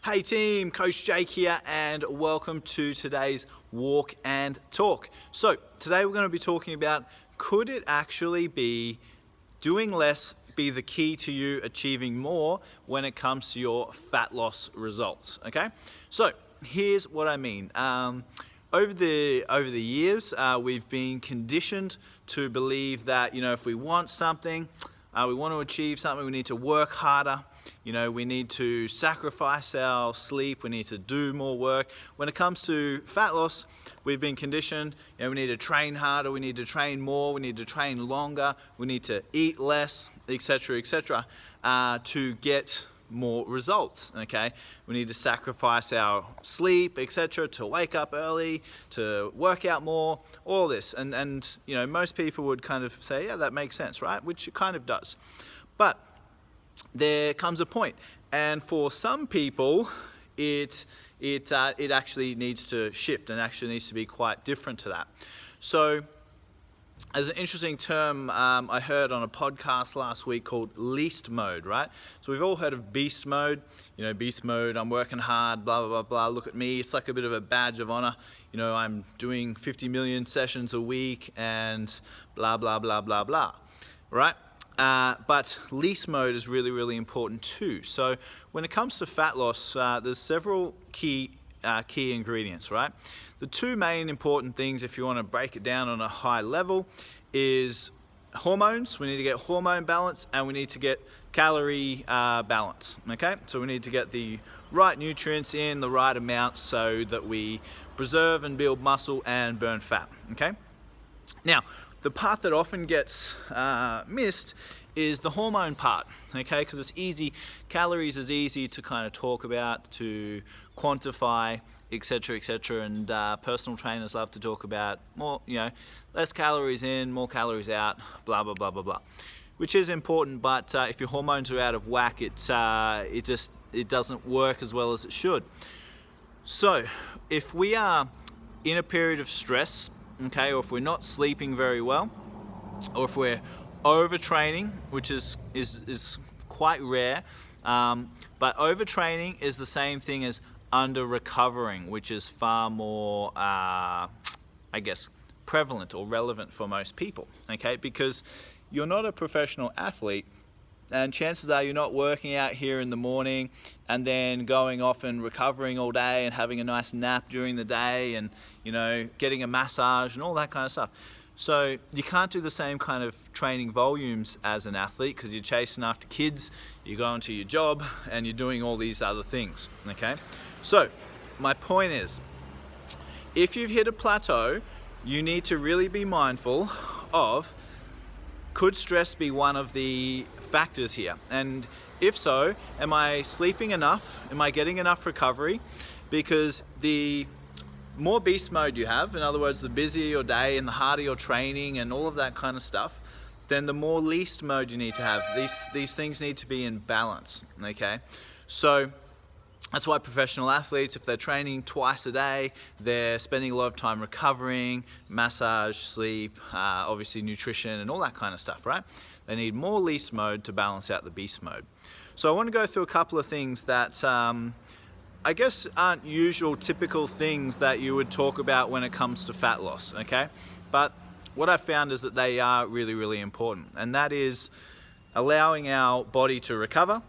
Hey team, Coach Jake here and welcome to today's Walk and Talk. So today we're going to be talking about, could it actually be doing less be the key to you achieving more when it comes to your fat loss results? Okay, so here's what I mean. Over the years, we've been conditioned to believe that, if we want something, we want to achieve something, we need to work harder. We need to sacrifice our sleep, we need to do more work. When it comes to fat loss, we've been conditioned, we need to train harder, we need to train more, we need to train longer, we need to eat less, etc., etc., to get more results, okay? We need to sacrifice our sleep, etc., to wake up early, to work out more, all this. And most people would kind of say, yeah, that makes sense, right? Which it kind of does. But there comes a point, and for some people, it actually needs to shift and actually needs to be quite different to that. So, as an interesting term I heard on a podcast last week called least mode, right? So we've all heard of beast mode. Beast mode, I'm working hard, blah, blah, blah, blah, look at me. It's like a bit of a badge of honor. I'm doing 50 million sessions a week and blah, blah, blah, blah, blah, right? But least mode is really, really important too. So when it comes to fat loss, there's several key ingredients, right? The two main important things, if you want to break it down on a high level, is hormones. We need to get hormone balance and we need to get calorie balance, okay? So we need to get the right nutrients in the right amounts so that we preserve and build muscle and burn fat, okay? Now, the part that often gets missed is the hormone part, okay? Because it's easy, calories is easy to kind of talk about, to quantify, etc., etc. And personal trainers love to talk about more, less calories in, more calories out, blah, blah, blah, blah, blah. Which is important, but if your hormones are out of whack, it doesn't work as well as it should. So, if we are in a period of stress, okay, or if we're not sleeping very well, or if we're overtraining, which is quite rare, but overtraining is the same thing as under recovering, which is far more, prevalent or relevant for most people, okay, because you're not a professional athlete, and chances are you're not working out here in the morning and then going off and recovering all day and having a nice nap during the day and, getting a massage and all that kind of stuff. So you can't do the same kind of training volumes as an athlete because you're chasing after kids, you're going to your job, and you're doing all these other things, okay? So my point is, if you've hit a plateau, you need to really be mindful of, could stress be one of the factors here? And if so, am I sleeping enough? Am I getting enough recovery? Because the more beast mode you have, in other words, the busier your day and the harder your training and all of that kind of stuff, then the more least mode you need to have. These things need to be in balance, okay? So that's why professional athletes, if they're training twice a day, they're spending a lot of time recovering, massage, sleep, obviously nutrition and all that kind of stuff, right? They need more least mode to balance out the beast mode. So I want to go through a couple of things that I guess aren't usual, typical things that you would talk about when it comes to fat loss, okay? But what I've found is that they are really, really important, and that is allowing our body to recover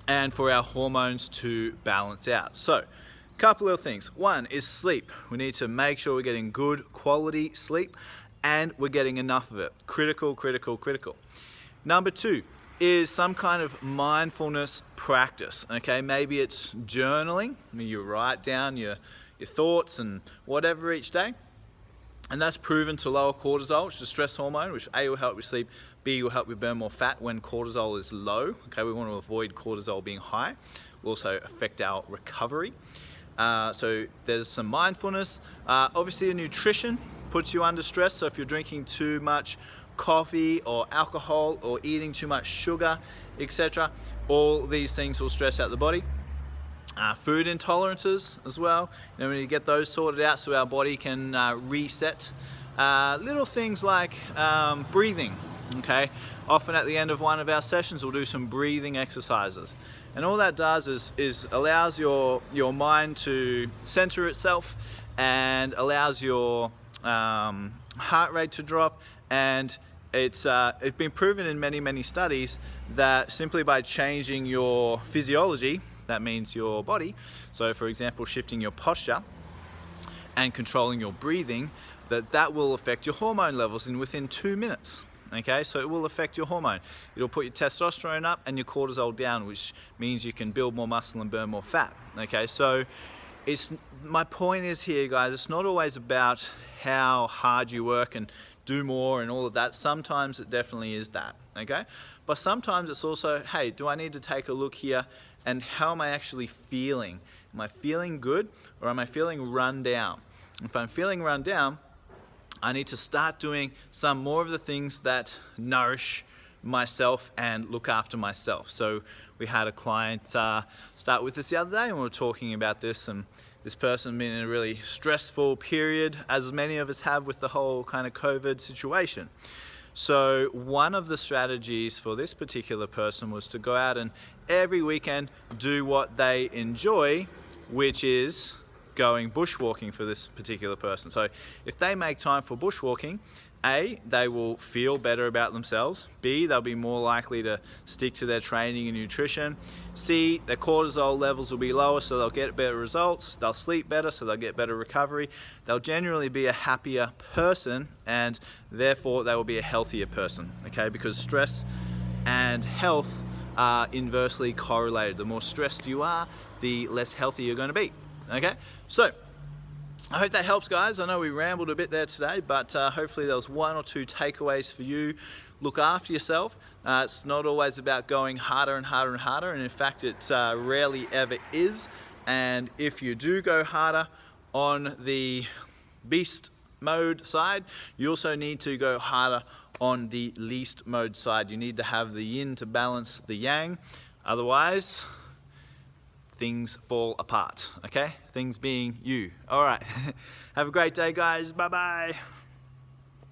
and for our hormones to balance out. So, a couple of things. One is sleep. We need to make sure we're getting good quality sleep and we're getting enough of it. Critical, critical, critical. Number two is some kind of mindfulness practice, okay? Maybe it's journaling. You write down your thoughts and whatever each day. And that's proven to lower cortisol, which is a stress hormone, which A, will help you sleep, B, will help you burn more fat when cortisol is low. Okay, we want to avoid cortisol being high. It will also affect our recovery. So there's some mindfulness. Obviously, nutrition puts you under stress. So if you're drinking too much coffee or alcohol or eating too much sugar, etc., all these things will stress out the body. Food intolerances as well. We need to get those sorted out so our body can reset. Little things like breathing, okay? Often at the end of one of our sessions, we'll do some breathing exercises. And all that does is allows your mind to center itself, and allows your heart rate to drop. And it's been proven in many studies that simply by changing your physiology, that means your body, so for example shifting your posture and controlling your breathing, that will affect your hormone levels within 2 minutes. Okay, so it will affect your hormone. It'll put your testosterone up and your cortisol down, which means you can build more muscle and burn more fat. Okay, so my point is here, guys, it's not always about how hard you work and do more and all of that. Sometimes it definitely is that, okay? But sometimes it's also, hey, do I need to take a look here and how am I actually feeling? Am I feeling good, or am I feeling run down? If I'm feeling run down, I need to start doing some more of the things that nourish myself and look after myself. So we had a client start with us the other day, and we were talking about this, and this person been in a really stressful period, as many of us have with the whole kind of COVID situation. So one of the strategies for this particular person was to go out and every weekend do what they enjoy, which is going bushwalking for this particular person. So if they make time for bushwalking, A, they will feel better about themselves. B, they'll be more likely to stick to their training and nutrition. C, their cortisol levels will be lower, so they'll get better results. They'll sleep better, so they'll get better recovery. They'll generally be a happier person, and therefore they will be a healthier person, okay? Because stress and health are inversely correlated. The more stressed you are, the less healthy you're going to be. Okay, so I hope that helps, guys. I know we rambled a bit there today, but hopefully there was 1 or 2 takeaways for you. Look after yourself. It's not always about going harder and harder and harder, and in fact it rarely ever is. And if you do go harder on the beast mode side, you also need to go harder on the least mode side. You need to have the yin to balance the yang, otherwise things fall apart, okay? Things being you. All right. Have a great day, guys. Bye-bye.